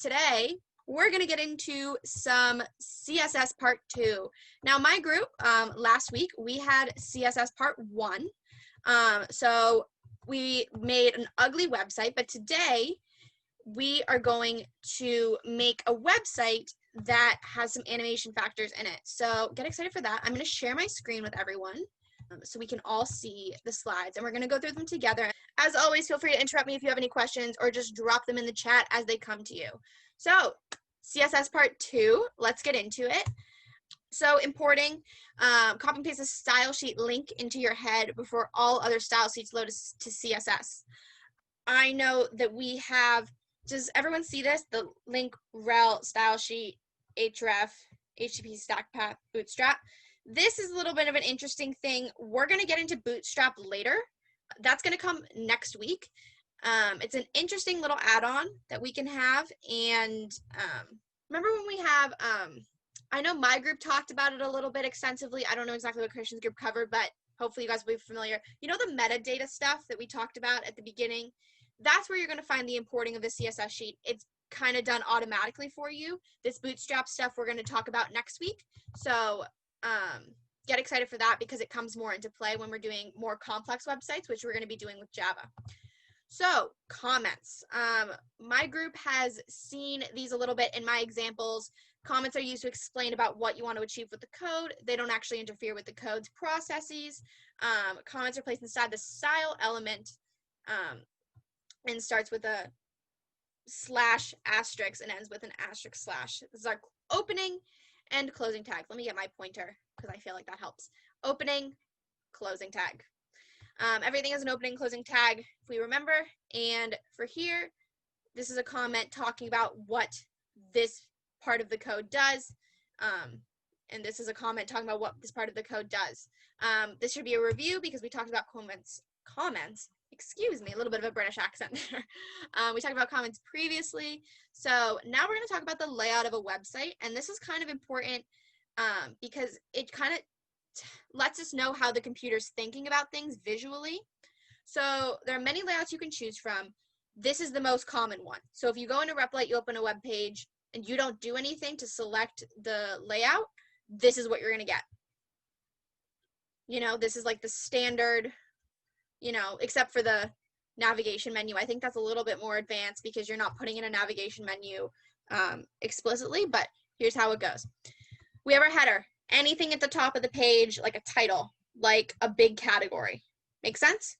Today, we're going to get into some CSS Part 2. Now, my group, last week, we had CSS Part 1. So we made an ugly website, but today we are going to make a website that has some animation factors in it. So get excited for that. I'm going to share my screen with everyone so we can all see the slides, and we're going to go through them together. As always, feel free to interrupt me if you have any questions or just drop them in the chat as they come to you. So CSS Part 2, let's get into it. So importing, copy and paste a style sheet link into your head before all other style sheets load to CSS. I know that we have, does everyone see this? The link rel style sheet, href, HTTP stack path, bootstrap. This is a little bit of an interesting thing. We're going to get into bootstrap later. That's going to come next week. It's an interesting little add-on that we can have. And remember when we have, I know my group talked about it a little bit extensively. I don't know exactly what Christian's group covered, but hopefully you guys will be familiar. You know the metadata stuff that we talked about at the beginning? That's where you're going to find the importing of the CSS sheet. It's kind of done automatically for you. This bootstrap stuff we're going to talk about next week. So get excited for that because it comes more into play when we're doing more complex websites, which we're going to be doing with Java. So comments. My group has seen these a little bit in my examples. Comments are used to explain about what you want to achieve with the code. They don't actually interfere with the code's processes. Comments are placed inside the style element and starts with a slash asterisk and ends with an asterisk slash. This is our opening and closing tag. Let me get my pointer because I feel like that helps. Opening, closing tag. Everything has an opening, closing tag, if we remember. And for here, this is a comment talking about what this part of the code does. And this is a comment talking about what this part of the code does. This should be a review because we talked about comments, excuse me, a little bit of a British accent there. We talked about comments previously. So now we're going to talk about the layout of a website. And this is kind of important because it kind of lets us know how the computer's thinking about things visually. So there are many layouts you can choose from. This is the most common one. So if you go into Replit, you open a web page, and you don't do anything to select the layout, this is what you're going to get. You know, this is like the standard, you know, except for the navigation menu. I think that's a little bit more advanced because you're not putting in a navigation menu explicitly, but here's how it goes. We have our header. Anything at the top of the page, like a title, like a big category. Make sense?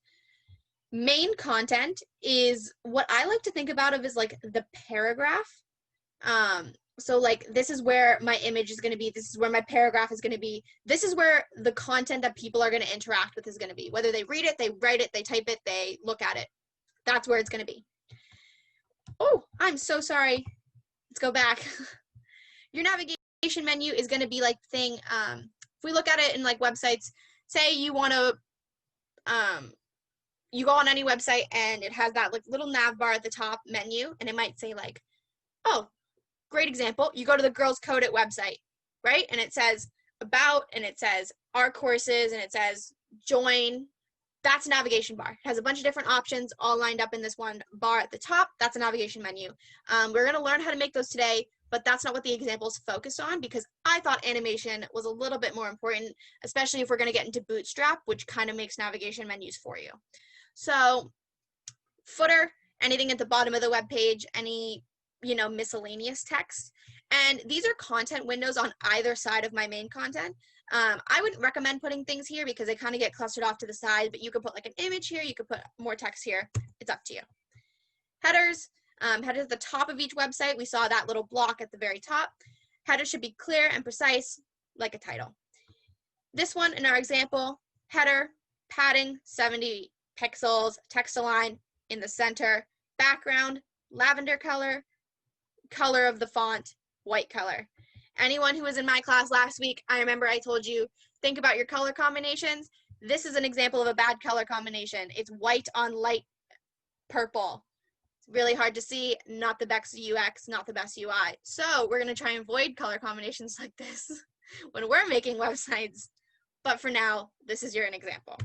Main content is what I like to think about as like the paragraph. So like this is where my image is going to be. This is where my paragraph is going to be. This is where the content that people are going to interact with is going to be. Whether they read it, they write it, they type it, they look at it. That's where it's going to be. Oh, I'm so sorry. Let's go back. Your navigation menu is going to be like thing. If we look at it in like websites, say you want to, you go on any website and it has that like little nav bar at the top menu, and it might say like, oh, great example. You go to the GirlsCodeIt website, right? And it says about, and it says our courses, and it says join. That's a navigation bar. It has a bunch of different options all lined up in this one bar at the top. That's a navigation menu. We're going to learn how to make those today, but that's not what the examples focus on because I thought animation was a little bit more important, especially if we're going to get into Bootstrap, which kind of makes navigation menus for you. So footer, anything at the bottom of the web page, any, you know, miscellaneous text. And these are content windows on either side of my main content. I wouldn't recommend putting things here because they kind of get clustered off to the side, but you could put like an image here, you could put more text here. It's up to you. Headers. Headers at the top of each website. We saw that little block at the very top. Headers should be clear and precise like a title. This one in our example, header, padding, 70 pixels, text align in the center, background, lavender color, color of the font, white color. Anyone who was in my class last week, I remember I told you, think about your color combinations. This is an example of a bad color combination. It's white on light purple. Really hard to see, not the best UX, not the best UI. So we're going to try and avoid color combinations like this when we're making websites. But for now, this is an example.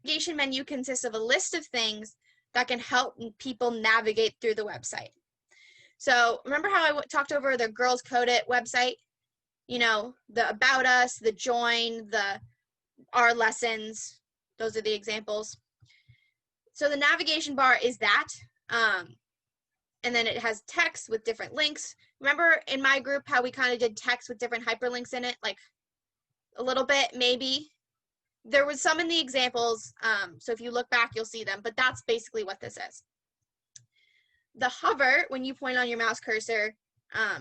Navigation menu consists of a list of things that can help people navigate through the website. So remember how I talked over the GirlsCodeIt website? You know, the About Us, the Join, the Our Lessons. Those are the examples. So the navigation bar is that. And then it has text with different links. Remember in my group how we kind of did text with different hyperlinks in it? Like a little bit, maybe. There was some in the examples. So if you look back, you'll see them. But that's basically what this is. The hover, when you point on your mouse cursor,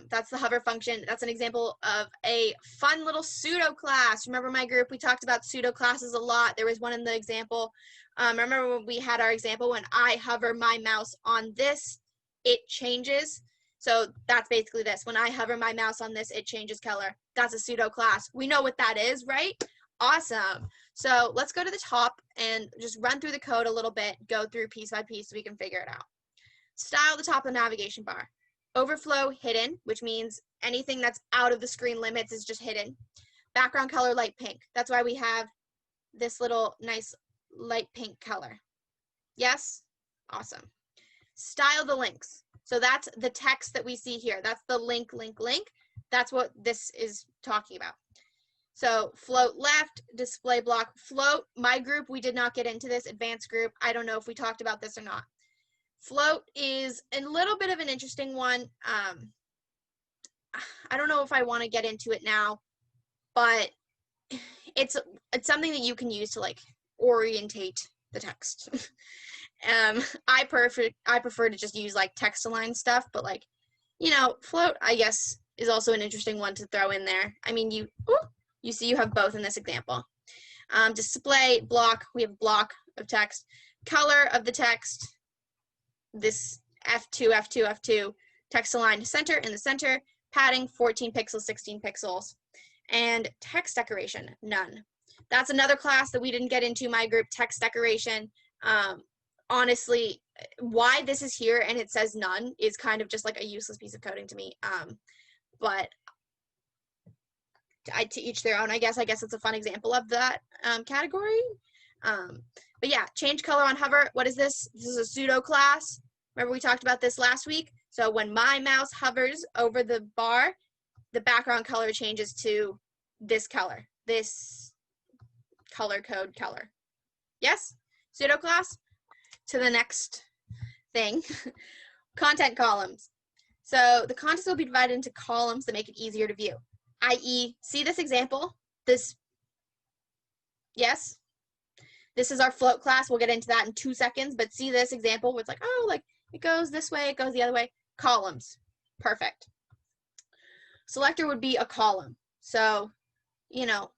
that's the hover function. That's an example of a fun little pseudo class. Remember my group, we talked about pseudo classes a lot. There was one in the example. Remember when we had our example, when I hover my mouse on this, it changes. So that's basically this. When I hover my mouse on this, it changes color. That's a pseudo class. We know what that is, right? Awesome. So let's go to the top and just run through the code a little bit, go through piece by piece so we can figure it out. Style the top of the navigation bar. Overflow hidden, which means anything that's out of the screen limits is just hidden. Background color light pink. That's why we have this little nice light pink color. Yes? Awesome. Style the links. So that's the text that we see here. That's the link. That's what this is talking about. So float left, display block, float. My group, we did not get into this. Advanced group, I don't know if we talked about this or not. Float is a little bit of an interesting one. I don't know if I want to get into it now, but it's something that you can use to like orientate the text. I prefer to just use like text align stuff, but like, you know, float I guess is also an interesting one to throw in there. I mean, you see you have both in this example. Display block, we have block of text. Color of the text, this F2, text align to center in the center, padding 14 pixels, 16 pixels, and text decoration, none. That's another class that we didn't get into my group, text decoration. Honestly, why this is here and it says none is kind of just like a useless piece of coding to me. But to each their own, I guess it's a fun example of that category. But yeah, change color on hover. What is this? This is a pseudo class. Remember we talked about this last week? So when my mouse hovers over the bar, the background color changes to this color, this color code color. Yes? Pseudo class? To the next thing. Content columns. So the content will be divided into columns that make it easier to view. I.e., see this example? This, yes? This is our float class. We'll get into that in 2 seconds, but see this example where it's like, oh, like it goes this way, it goes the other way. Columns. Perfect. Selector would be a column. So, you know,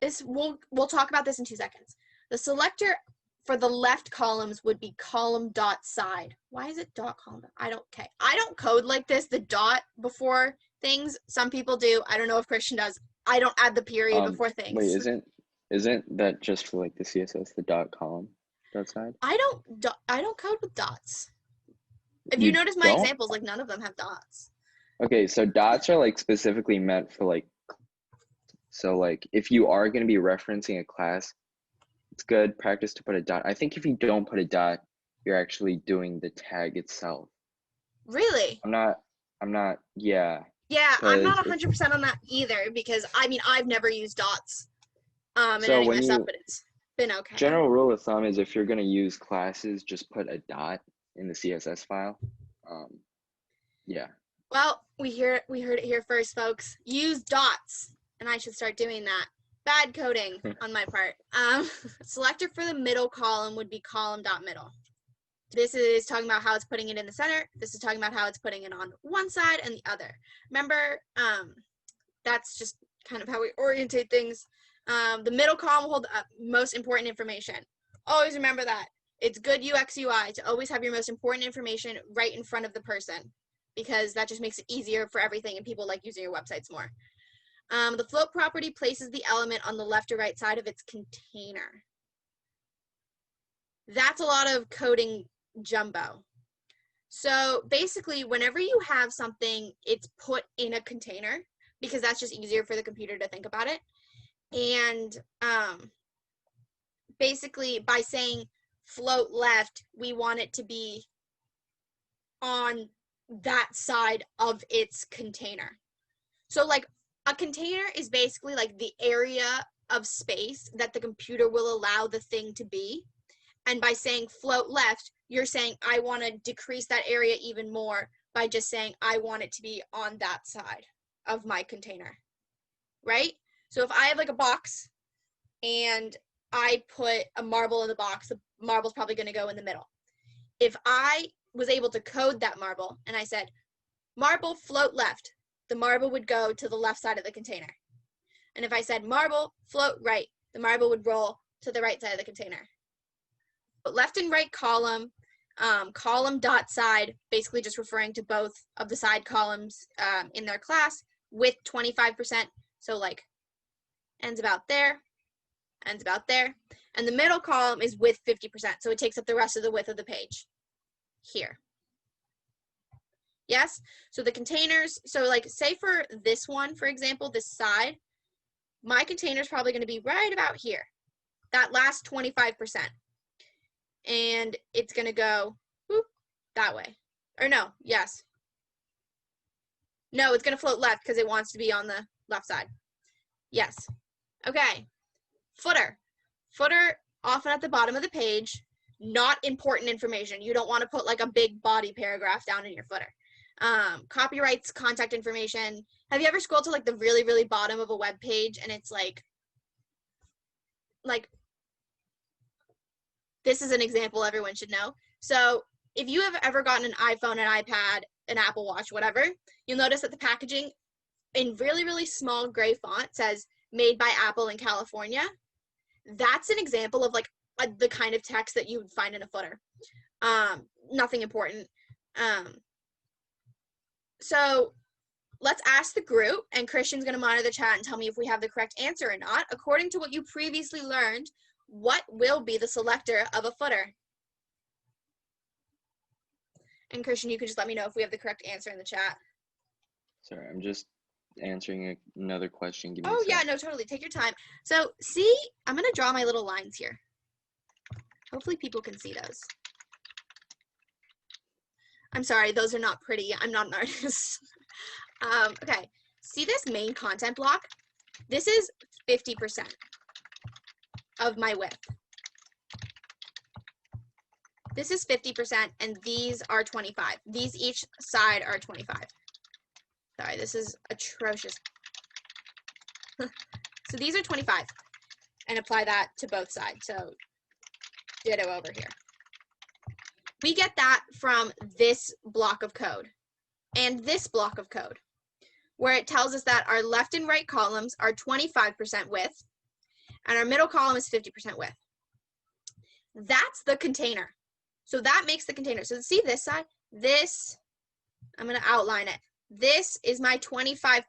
this we'll talk about this in 2 seconds. The selector for the left columns would be column dot side. Why is it dot column? I don't code like this, the dot before things. Some people do. I don't know if Christian does. I don't add the period before things. Wait, isn't that just for like the CSS, the dot column, dot side? I don't code with dots. If you notice my examples, like none of them have dots. Okay, so dots are like specifically meant for like, so like if you are going to be referencing a class, it's good practice to put a dot. I think if you don't put a dot, you're actually doing the tag itself. Really? I'm not, yeah. Yeah, I'm not 100% on that either because I mean, I've never used dots in any of my stuff, but it's been okay. General rule of thumb is if you're going to use classes, just put a dot in the CSS file. Yeah. Well, we heard it here first, folks. Use dots, and I should start doing that. Bad coding on my part. Selector for the middle column would be column.middle. This is talking about how it's putting it in the center. This is talking about how it's putting it on one side and the other. Remember, that's just kind of how we orientate things. The middle column will hold the most important information. Always remember that. It's good UX UI to always have your most important information right in front of the person because that just makes it easier for everything and people like using your websites more. The float property places the element on the left or right side of its container. That's a lot of coding jumbo. So basically, whenever you have something, it's put in a container because that's just easier for the computer to think about it. And basically, by saying float left, we want it to be on that side of its container. So like a container is basically like the area of space that the computer will allow the thing to be. And by saying float left, you're saying I want to decrease that area even more by just saying I want it to be on that side of my container, right? So if I have like a box and I put a marble in the box, the marble's probably going to go in the middle. If I was able to code that marble and I said, marble float left, the marble would go to the left side of the container. And if I said marble float right, the marble would roll to the right side of the container. But left and right column, column dot side, basically just referring to both of the side columns in their class with 25%. So like ends about there, ends about there. And the middle column is with 50%. So it takes up the rest of the width of the page here. Yes? So the containers, so like say for this one, for example, this side, my container is probably going to be right about here, that last 25%. And it's going to go whoop, that way. Or no, yes. No, it's going to float left because it wants to be on the left side. Yes. Okay. Footer. Footer often at the bottom of the page, not important information. You don't want to put like a big body paragraph down in your footer. Copyrights, contact information. Have you ever scrolled to like the really, really bottom of a web page and it's like this is an example everyone should know. So if you have ever gotten an iPhone, an iPad, an Apple Watch, whatever, you'll notice that the packaging in really, really small gray font says made by Apple in California. That's an example of like the kind of text that you would find in a footer. Nothing important. So let's ask the group, and Christian's going to monitor the chat and tell me if we have the correct answer or not. According to what you previously learned, what will be the selector of a footer? And Christian, you can just let me know if we have the correct answer in the chat. Sorry, I'm just answering another question. Give me Oh, a yeah, sec. no, totally. Take your time. So, see, I'm going to draw my little lines here. Hopefully people can see those. I'm sorry, those are not pretty. I'm not an artist. Okay, see this main content block? This is 50% of my width. This is 50%, and these are 25. These each side are 25. Sorry, this is atrocious. So these are 25, and apply that to both sides. So ditto over here. We get that from this block of code and this block of code, where it tells us that our left and right columns are 25% width, and our middle column is 50% width. That's the container. So that makes the container. So see this side? This, I'm going to outline it. This is my 25%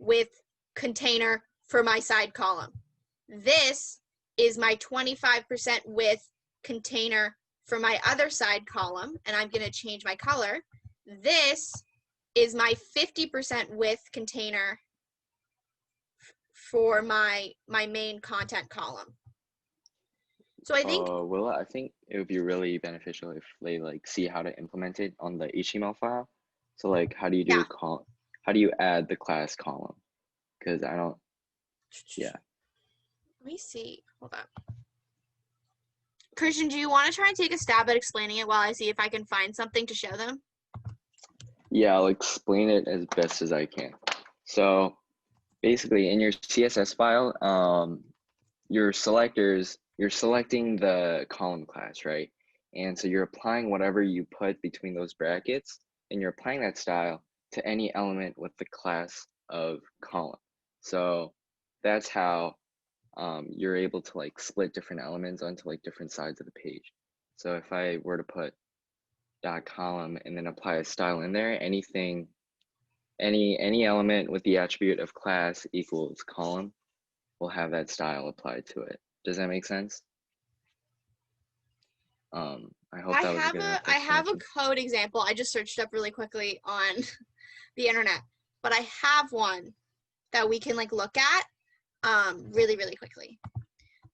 width container for my side column. This is my 25% width container for my other side column, and I'm going to change my color. This is my 50% width container for my main content column. So I think I think it would be really beneficial if they like see how to implement it on the HTML file. So like, how do you do how do you add the class column? Because I don't. Yeah. Let me see. Hold up. Christian, do you want to try and take a stab at explaining it while I see if I can find something to show them? Yeah, I'll explain it as best as I can. So basically in your CSS file, your selectors, you're selecting the column class, right? And so you're applying whatever you put between those brackets, and you're applying that style to any element with the class of column. So that's how you're able to like split different elements onto like different sides of the page. So if I were to put dot column and then apply a style in there, anything, any element with the attribute of class equals column will have that style applied to it. Does that make sense? I hope that was a good enough I have a explanation. code example. I just searched up really quickly on the internet, but I have one that we can like look at really, really quickly.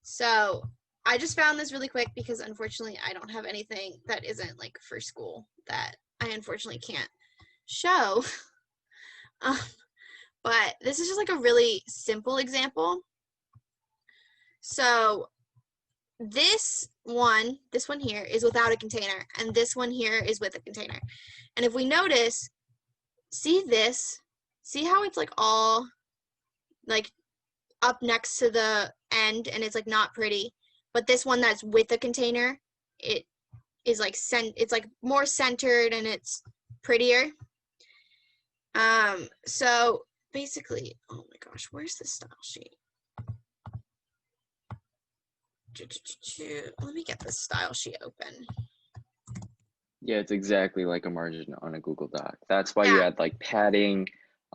So I just found this really quick because unfortunately I don't have anything that isn't like for school that I unfortunately can't show. But this is just like a really simple example. So this one here is without a container, and this one here is with a container. And if we notice, see how it's like all like up next to the end, and it's like not pretty. But this one that's with a container, it is like it's like more centered and it's prettier. So basically, oh my gosh, where's the style sheet? Let me get the style sheet open. Yeah, it's exactly like a margin on a Google Doc. That's why Yeah. you add like padding,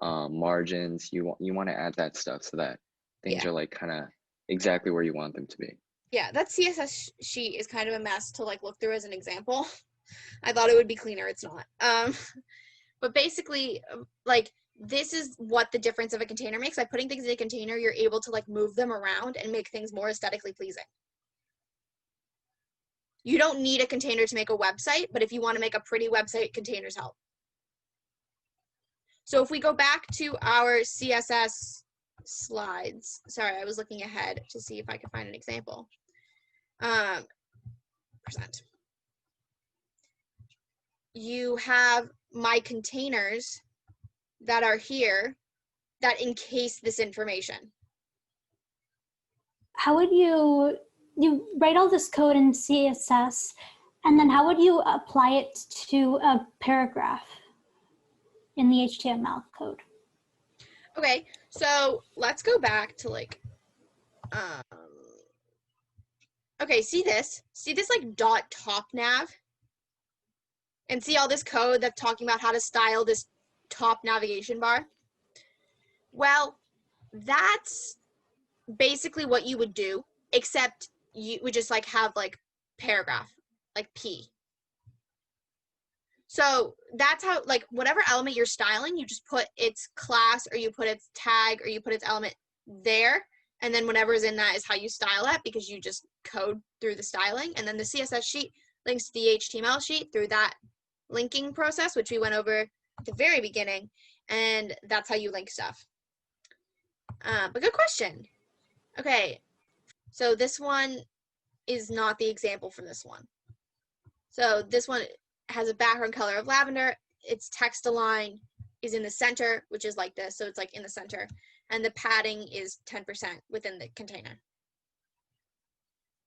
margins. You want to add that stuff so that things are like kind of exactly where you want them to be. Yeah, that CSS sheet is kind of a mess to like look through as an example. I thought it would be cleaner. It's not. But basically, like this is what the difference of a container makes. By putting things in a container, you're able to like move them around and make things more aesthetically pleasing. You don't need a container to make a website, but if you want to make a pretty website, containers help. So if we go back to our CSS slides, sorry, I was looking ahead to see if I could find an example. Present. You have my containers that are here that encase this information. How would you write all this code in CSS, and then how would you apply it to a paragraph in the HTML code? Okay, so let's go back to like, okay, see this like dot top nav? And see all this code that's talking about how to style this top navigation bar? Well, that's basically what you would do, except you would just like have like paragraph, like P. So that's how, like, whatever element you're styling, you just put its class or you put its tag or you put its element there. And then whatever is in that is how you style that, because you just code through the styling. And then the CSS sheet links to the HTML sheet through that linking process, which we went over at the very beginning. And that's how you link stuff. But good question. Okay, so this one is not the example for this one. So this one has a background color of lavender. Its text align is in the center, which is like this. So it's like in the center. And the padding is 10% within the container.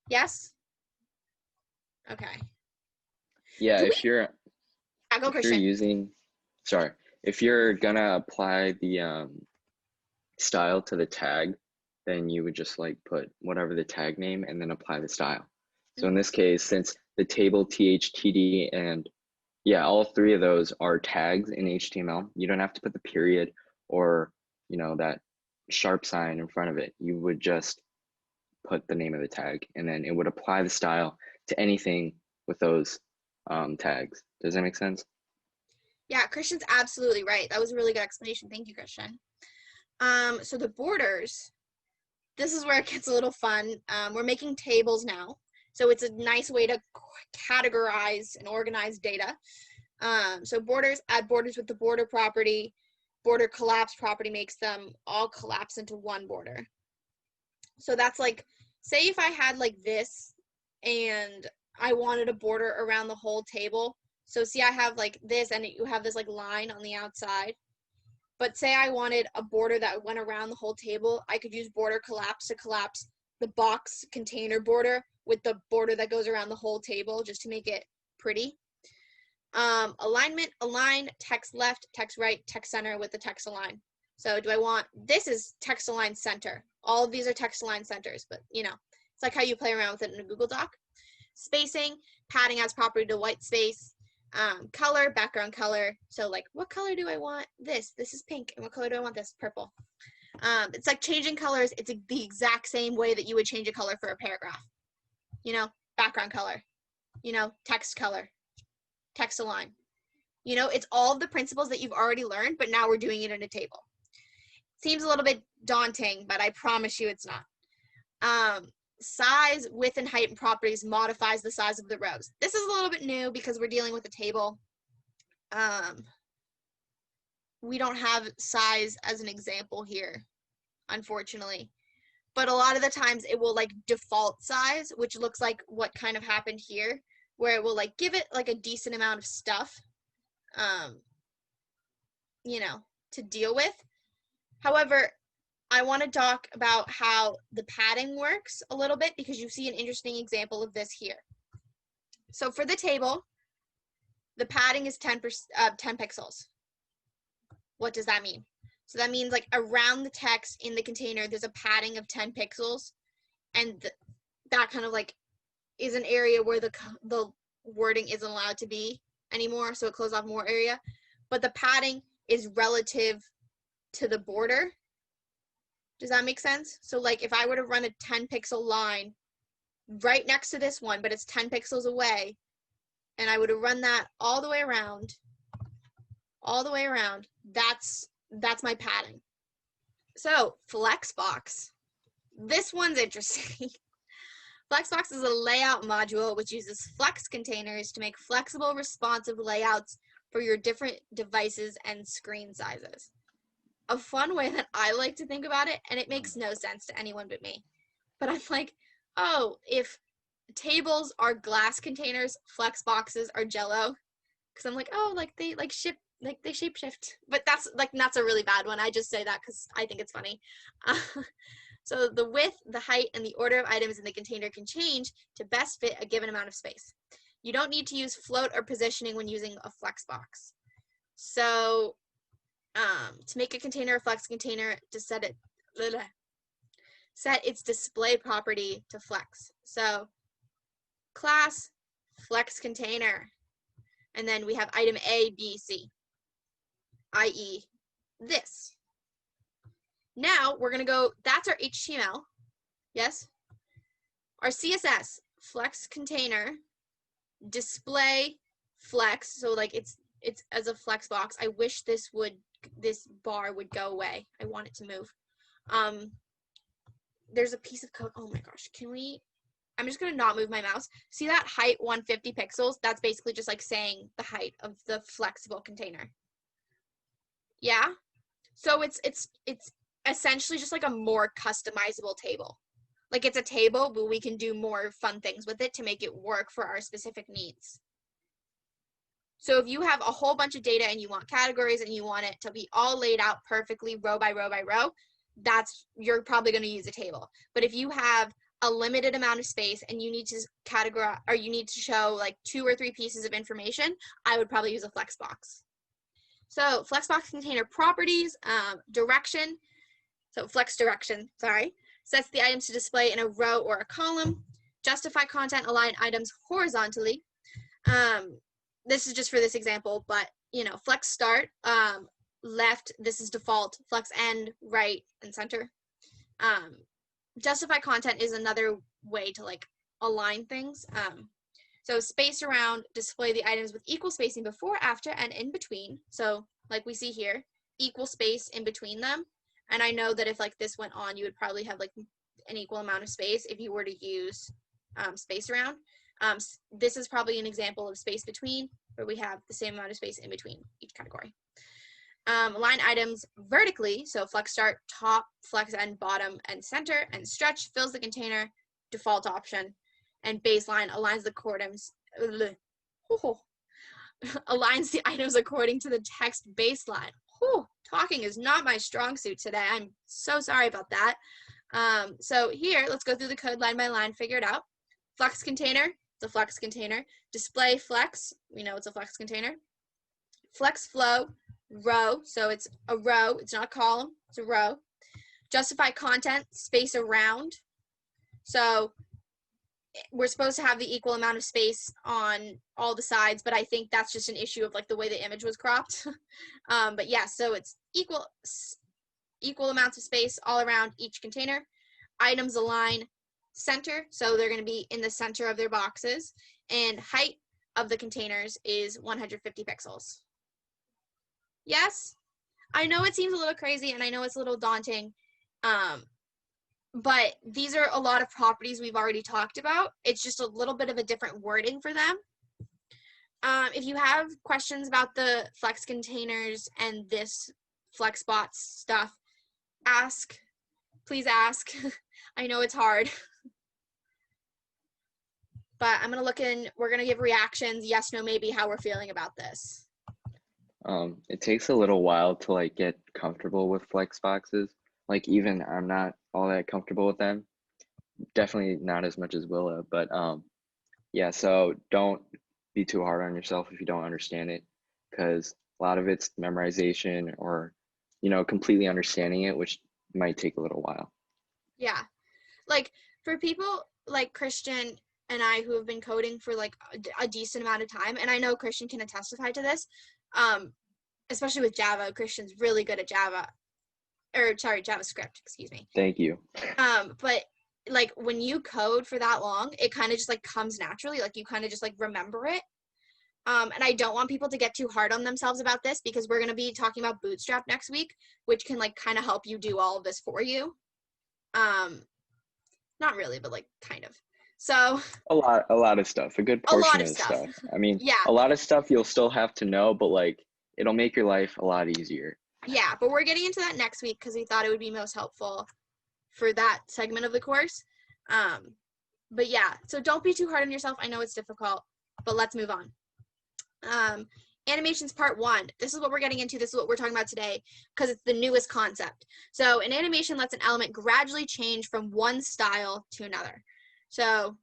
Yes? Okay. Yeah, if you're using, sorry, if you're gonna apply the style to the tag, then you would just like put whatever the tag name and then apply the style. So in this case, since the table, THTD, and yeah, all three of those are tags in HTML, you don't have to put the period or, you know, that sharp sign in front of it. You would just put the name of the tag, and then it would apply the style to anything with those tags. Does that make sense? Yeah, Christian's absolutely right. That was a really good explanation. Thank you, Christian. So the borders, this is where it gets a little fun. We're making tables now. So it's a nice way to categorize and organize data. So borders, add borders with the border property. Border collapse property makes them all collapse into one border. So that's like, say if I had like this and I wanted a border around the whole table. So see, I have like this and you have this like line on the outside. But say I wanted a border that went around the whole table, I could use border collapse to collapse the box container border with the border that goes around the whole table, just to make it pretty. Alignment, align, text left, text right, text center with the text align. So do I want, this is text align center. All of these are text align centers, but you know, it's like how you play around with it in a Google Doc. Spacing, padding adds property to white space. Color, background color. So like, what color do I want? This is pink. And what color do I want? This, purple. It's like changing colors. It's the exact same way that you would change a color for a paragraph. You know, background color, you know, text color, text align. You know, it's all of the principles that you've already learned, but now we're doing it in a table. Seems a little bit daunting, but I promise you it's not. Size, width, and height and properties modifies the size of the rows. This is a little bit new because we're dealing with a table. we don't have size as an example here, unfortunately. But a lot of the times it will like default size, which looks like what kind of happened here, where it will like give it like a decent amount of stuff, you know, to deal with. However, I want to talk about how the padding works a little bit because you see an interesting example of this here. So for the table, the padding is 10 pixels. What does that mean? So that means like around the text in the container, there's a padding of 10 pixels. And that kind of like is an area where the wording isn't allowed to be anymore. So it closes off more area. But the padding is relative to the border. Does that make sense? So like if I were to run a 10 pixel line right next to this one, but it's 10 pixels away, and I would have run that all the way around, that's my padding. So Flexbox, this one's interesting. Flexbox is a layout module which uses flex containers to make flexible, responsive layouts for your different devices and screen sizes. A fun way that I like to think about it, and it makes no sense to anyone but me, but I'm like, oh, if tables are glass containers, flex boxes are Jello, because I'm like, oh, like they like ship, like they shape shift. But that's a really bad one. I just say that because I think it's funny. So the width, the height, and the order of items in the container can change to best fit a given amount of space. You don't need to use float or positioning when using a flex box. So to make a container a flex container, to set its display property to flex. So class flex container, and then we have item A, B, C, i.e. this. Now we're gonna go, that's our HTML, yes? Our CSS, flex container, display flex, so like it's as a flex box. I wish this bar would go away. I want it to move. There's a piece of code, oh my gosh, I'm just gonna not move my mouse. See that height 150 pixels? That's basically just like saying the height of the flexible container. Yeah? So it's essentially just like a more customizable table. Like it's a table, but we can do more fun things with it to make it work for our specific needs. So if you have a whole bunch of data and you want categories and you want it to be all laid out perfectly row by row by row, you're probably going to use a table. But if you have a limited amount of space and you need to categorize, or you need to show like 2 or 3 pieces of information, I would probably use a Flexbox. So Flexbox container properties, direction, so flex direction, sorry, sets the items to display in a row or a column. Justify content, align items horizontally. This is just for this example, but you know, flex start, left, this is default, flex end, right, and center. Justify content is another way to like align things. So space around, display the items with equal spacing before, after, and in between. So like we see here, equal space in between them. And I know that if like this went on, you would probably have like an equal amount of space if you were to use space around. This is probably an example of space between, where we have the same amount of space in between each category. Align items vertically, so flex start, top, flex end, bottom, and center, and stretch fills the container, default option, and baseline aligns the aligns the items according to the text baseline. Talking is not my strong suit today. I'm so sorry about that. So here, let's go through the code line by line, figure it out. Flex container, it's a flex container. Display flex, we know it's a flex container. Flex flow, row, so it's a row, it's not a column, it's a row. Justify content, space around. So we're supposed to have the equal amount of space on all the sides, but I think that's just an issue of like the way the image was cropped. But yeah, so it's equal amounts of space all around each container. Items align center, so they're going to be in the center of their boxes, and height of the containers is 150 pixels. Yes, I know it seems a little crazy and I know it's a little daunting, but these are a lot of properties we've already talked about. It's just a little bit of a different wording for them. If you have questions about the Flex containers and this Flexbox stuff, ask. Please ask. I know it's hard. But I'm going to look in, we're going to give reactions, yes, no, maybe, how we're feeling about this. It takes a little while to like get comfortable with Flexboxes. Like even I'm not all that comfortable with them. Definitely not as much as Willa, but yeah, so don't be too hard on yourself if you don't understand it, because a lot of it's memorization or, you know, completely understanding it, which might take a little while. Yeah. Like for people like Christian and I who have been coding for like a decent amount of time, and I know Christian can testify to this, especially with Java. Christian's really good at Java, or sorry, JavaScript, excuse me. Thank you. But like when you code for that long, it kind of just like comes naturally, like you kind of just like remember it. And I don't want people to get too hard on themselves about this, because we're going to be talking about Bootstrap next week, which can like kind of help you do all of this for you. Not really, but like kind of. So A lot of stuff. A good portion of stuff. I mean, yeah. a lot of stuff you'll still have to know, but like it'll make your life a lot easier. Yeah, but we're getting into that next week because we thought it would be most helpful for that segment of the course. But yeah, so don't be too hard on yourself. I know it's difficult, but let's move on. Animations part 1. This is what we're getting into. This is what we're talking about today because it's the newest concept. So an animation lets an element gradually change from one style to another. So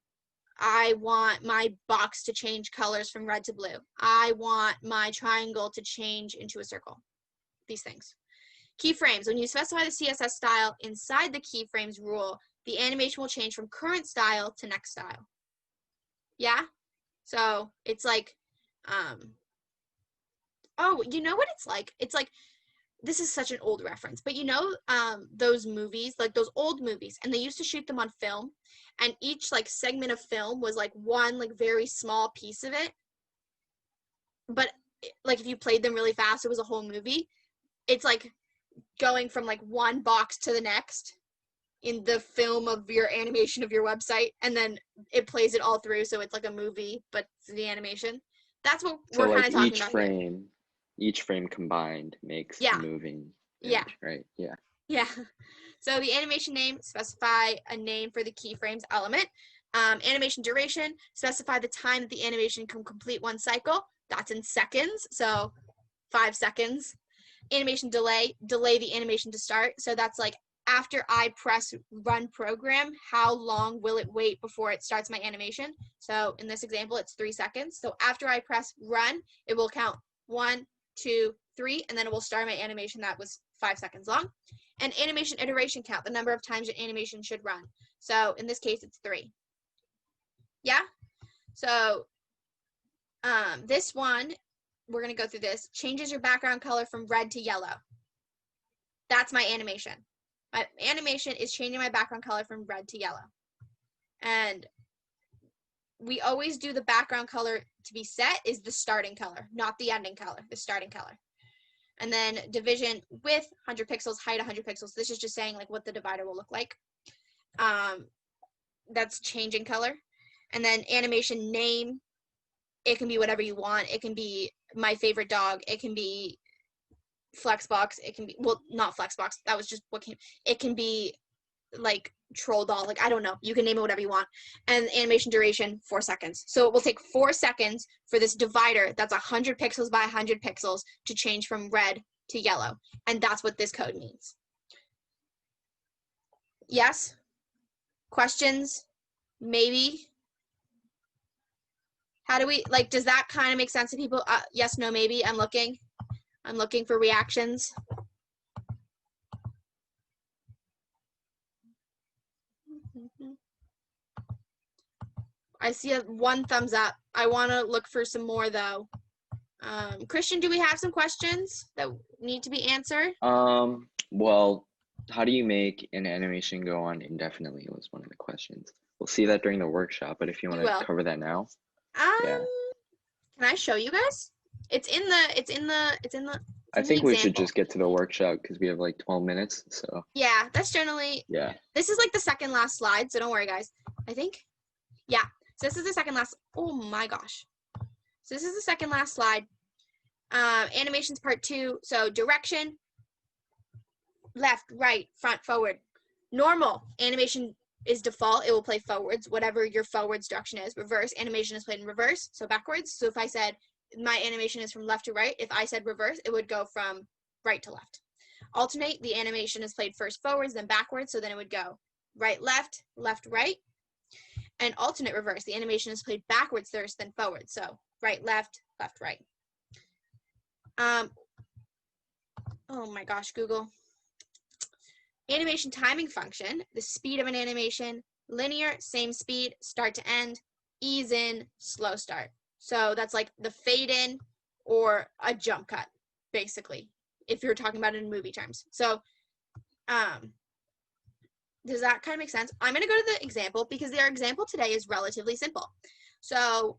I want my box to change colors from red to blue. I want my triangle to change into a circle. These things. Keyframes. When you specify the CSS style inside the keyframes rule, the animation will change from current style to next style. Yeah? So it's like, oh, you know what it's like? It's like, this is such an old reference, but you know those movies, like those old movies, and they used to shoot them on film, and each like segment of film was like one like very small piece of it, but like if you played them really fast, it was a whole movie. It's like going from like one box to the next in the film of your animation of your website, and then it plays it all through, so it's like a movie, but it's the animation. That's what we're kind of talking about here. Each frame combined makes a moving image, right? Yeah. Yeah. So the animation name, specify a name for the keyframes element. Animation duration, specify the time that the animation can complete one cycle. That's in seconds, so 5 seconds. Animation delay, delay the animation to start. So that's like after I press run program, how long will it wait before it starts my animation? So in this example, it's 3 seconds. So after I press run, it will count 1, 2, 3, and then it will start my animation that was 5 seconds long. And animation iteration count, the number of times your animation should run. So in this case, it's 3. Yeah? So this one, we're going to go through this, changes your background color from red to yellow. That's my animation. My animation is changing my background color from red to yellow. And we always do the background color to be set is the starting color, not the ending color, the starting color. And then division width, 100 pixels, height, 100 pixels. This is just saying like what the divider will look like. That's changing color. And then animation name, it can be whatever you want. It can be my favorite dog. It can be Flexbox. It can be, well, not Flexbox. That was just what came. It can be like troll doll. Like, I don't know. You can name it whatever you want. And animation duration, 4 seconds. So it will take 4 seconds for this divider that's 100 pixels by 100 pixels to change from red to yellow. And that's what this code means. Yes? Questions? Maybe? How do we, like, does that kind of make sense to people? Yes, no, maybe. I'm looking for reactions. I see one thumbs up. I want to look for some more, though. Christian, do we have some questions that need to be answered? Well, how do you make an animation go on indefinitely was one of the questions. We'll see that during the workshop, but if you want to cover that now. Yeah. Can I show you guys? It's in the I think we should just get to the workshop because we have like 12 minutes. So yeah, that's generally, this is like the second last slide, so don't worry guys. I think, yeah, so this is the second last, oh my gosh. So this is the second last slide. Animations part 2. So direction, left, right, front, forward. Normal animation is default. It will play forwards, whatever your forwards direction is. Reverse animation is played in reverse, so backwards. So if I said my animation is from left to right, if I said reverse, it would go from right to left. Alternate, the animation is played first forwards, then backwards, so then it would go right, left, right. And alternate reverse, the animation is played backwards first, then forward. So right, left, right. Oh my gosh, Google. Animation timing function, the speed of an animation, linear, same speed, start to end, ease in, slow start. So that's like the fade in or a jump cut, basically, if you're talking about it in movie terms. So does that kind of make sense? I'm going to go to the example because their example today is relatively simple. So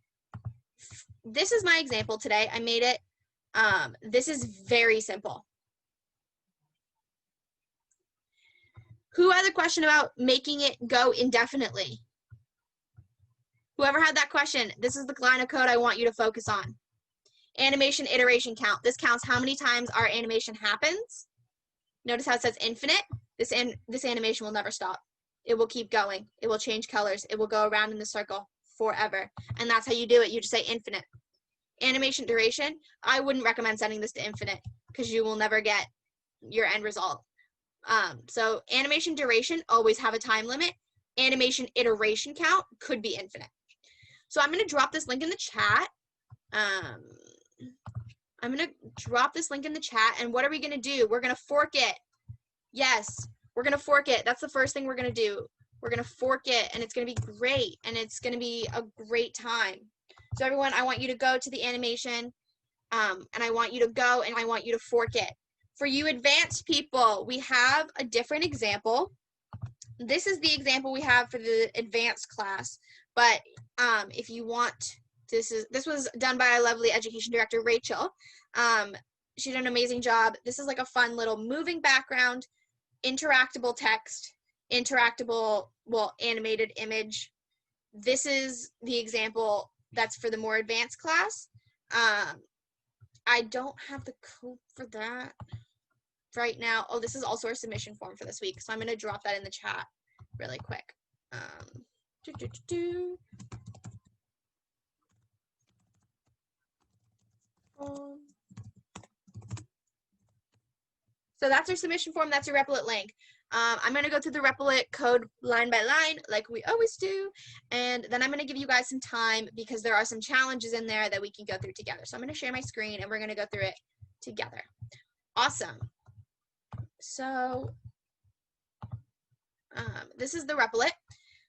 this is my example today. I made it. This is very simple. Who had a question about making it go indefinitely? Whoever had that question, this is the line of code I want you to focus on. Animation iteration count. This counts how many times our animation happens. Notice how it says infinite. This animation will never stop. It will keep going. It will change colors. It will go around in the circle forever. And that's how you do it. You just say infinite. Animation duration. I wouldn't recommend setting this to infinite because you will never get your end result. So animation duration, always have a time limit. Animation iteration count could be infinite. So I'm going to drop this link in the chat. I'm going to drop this link in the chat. And what are we going to do? We're going to fork it. Yes, we're going to fork it. That's the first thing we're going to do. We're going to fork it, and it's going to be great. And it's going to be a great time. So everyone, I want you to go to the animation, and I want you to go, and I want you to fork it. For you advanced people, we have a different example. This is the example we have for the advanced class. But if you want, this was done by our lovely education director, Rachel. She did an amazing job. This is like a fun little moving background, interactable text, interactable, well, animated image. This is the example that's for the more advanced class. I don't have the code for that right now. Oh, this is also our submission form for this week. So I'm going to drop that in the chat really quick. So that's our submission form. That's your Replit link. I'm going to go through the Replit code line by line like we always do. And then I'm going to give you guys some time because there are some challenges in there that we can go through together. So I'm going to share my screen and we're going to go through it together. Awesome. So this is the Replit.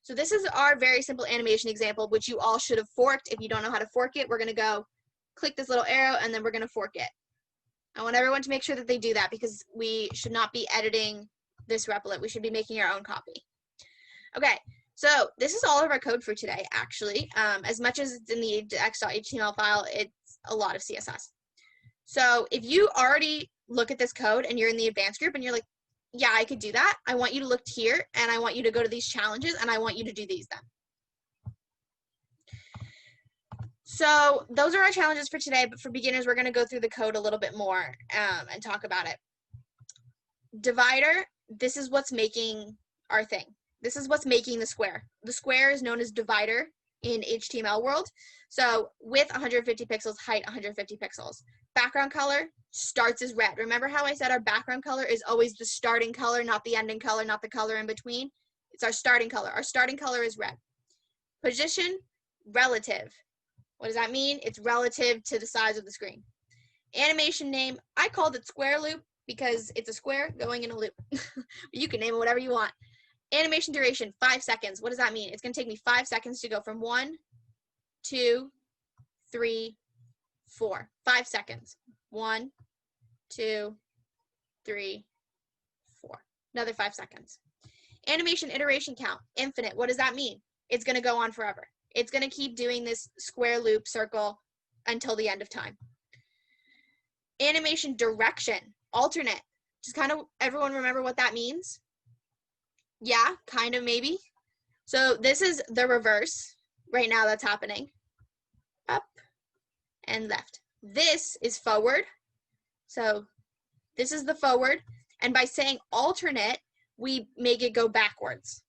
So this is our very simple animation example, which you all should have forked. If you don't know how to fork it, we're going to go click this little arrow and then we're going to fork it. I want everyone to make sure that they do that because we should not be editing this Replit. We should be making our own copy. Okay, so this is all of our code for today, actually. As much as it's in the x.html file, it's a lot of CSS. So if you already look at this code and you're in the advanced group and you're like, yeah, I could do that, I want you to look here and I want you to go to these challenges and I want you to do these then. So those are our challenges for today, but for beginners, we're going to go through the code a little bit more and talk about it. Divider, this is what's making our thing. This is what's making the square. The square is known as divider in HTML world. So width 150 pixels, height 150 pixels. Background color starts as red. Remember how I said our background color is always the starting color, not the ending color, not the color in between? It's our starting color. Our starting color is red. Position, relative. What does that mean? It's relative to the size of the screen. Animation name, I called it square loop because it's a square going in a loop. You can name it whatever you want. Animation duration, 5 seconds. What does that mean? It's going to take me 5 seconds to go from 1, 2, 3, 4. 5 seconds. 1, 2, 3, 4. Another 5 seconds. Animation iteration count, infinite. What does that mean? It's going to go on forever. It's going to keep doing this square loop circle until the end of time. Animation direction, alternate. Just kind of everyone remember what that means? Yeah, kind of maybe. So this is the reverse right now that's happening. Up, and left. This is forward. So this is the forward. And by saying alternate, we make it go backwards.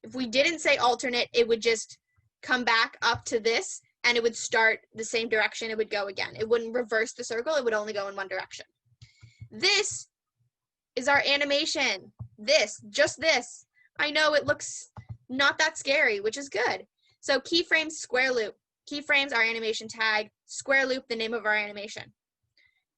If we didn't say alternate, it would just come back up to this and it would start the same direction. It would go again. It wouldn't reverse the circle. It would only go in one direction. This is our animation. Just this. I know it looks not that scary, which is good. So keyframes, square loop. Keyframes, our animation tag. Square loop, the name of our animation.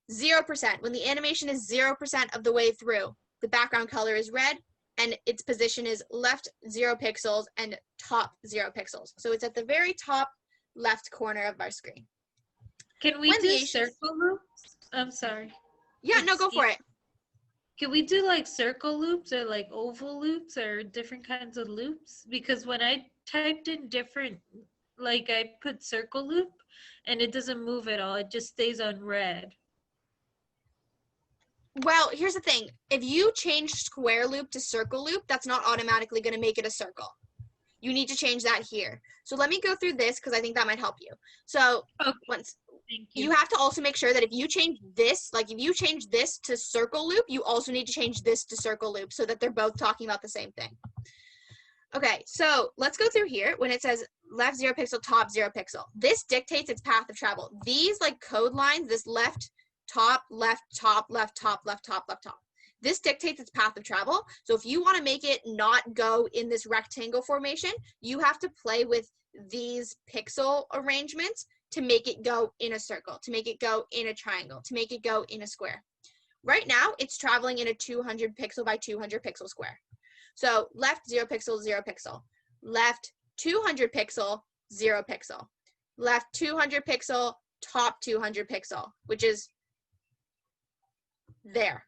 0%. When the animation is 0% of the way through, the background color is red and its position is left 0 pixels and top 0 pixels. So it's at the very top left corner of our screen. Can we do circle loops? I'm sorry. Yeah, no, go for it. Can we do like circle loops or like oval loops or different kinds of loops? Because when I typed in different, like I put circle loop and it doesn't move at all. It just stays on red. Well, here's the thing. If you change square loop to circle loop, that's not automatically going to make it a circle. You need to change that here. So let me go through this because I think that might help you. So once you have to also make sure that if you change this, like if you change this to circle loop, you also need to change this to circle loop so that they're both talking about the same thing. Okay, so let's go through here. When it says left 0 pixel, top 0 pixel, this dictates its path of travel. These like code lines, this left, top, left, top, left, top, left, top, left, top. This dictates its path of travel. So if you want to make it not go in this rectangle formation, you have to play with these pixel arrangements to make it go in a circle, to make it go in a triangle, to make it go in a square. Right now, it's traveling in a 200 pixel by 200 pixel square. So left 0 pixel, 0 pixel. Left 200 pixel, 0 pixel. Left 200 pixel, top 200 pixel, which is there.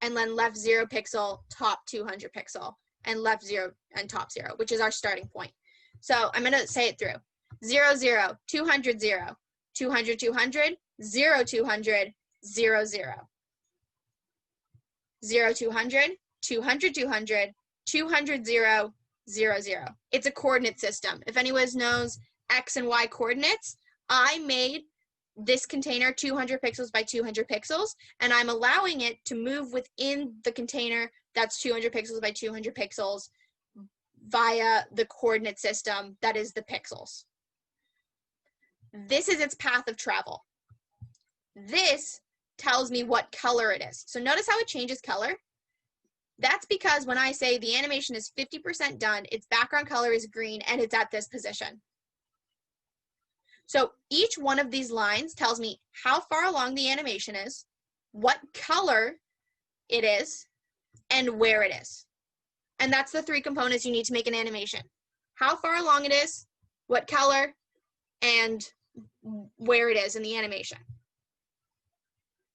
And then left 0 pixel, top 200 pixel, and left 0 and top 0, which is our starting point. So I'm going to say it through. 0, 0, 200, 0, 200, 200, 0, 200, 0, 0. 0, 200, 200, 200, 200, 0, 0, 0. It's a coordinate system. If anyone knows X and Y coordinates, I made this container 200 pixels by 200 pixels, and I'm allowing it to move within the container that's 200 pixels by 200 pixels via the coordinate system that is the pixels. This is its path of travel. This tells me what color it is. So notice how it changes color? That's because when I say the animation is 50% done, its background color is green and it's at this position. So each one of these lines tells me how far along the animation is, what color it is, and where it is. And that's the 3 components you need to make an animation. How far along it is, what color, and where it is in the animation.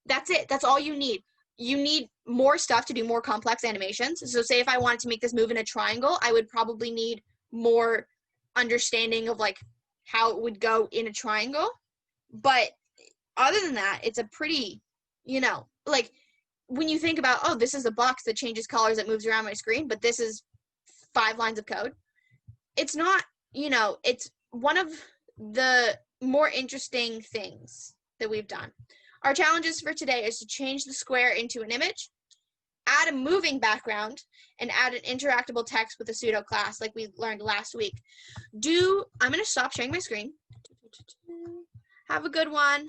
That's it. That's all you need. You need more stuff to do more complex animations. So say if I wanted to make this move in a triangle, I would probably need more understanding of like how it would go in a triangle. But other than that, it's a pretty, you know, like when you think about, oh, this is a box that changes colors that moves around my screen, but this is 5 lines of code. It's not, you know, it's one of the more interesting things that we've done. Our challenges for today is to change the square into an image, add a moving background, and add an interactable text with a pseudo class like we learned last week. I'm going to stop sharing my screen. Have a good one.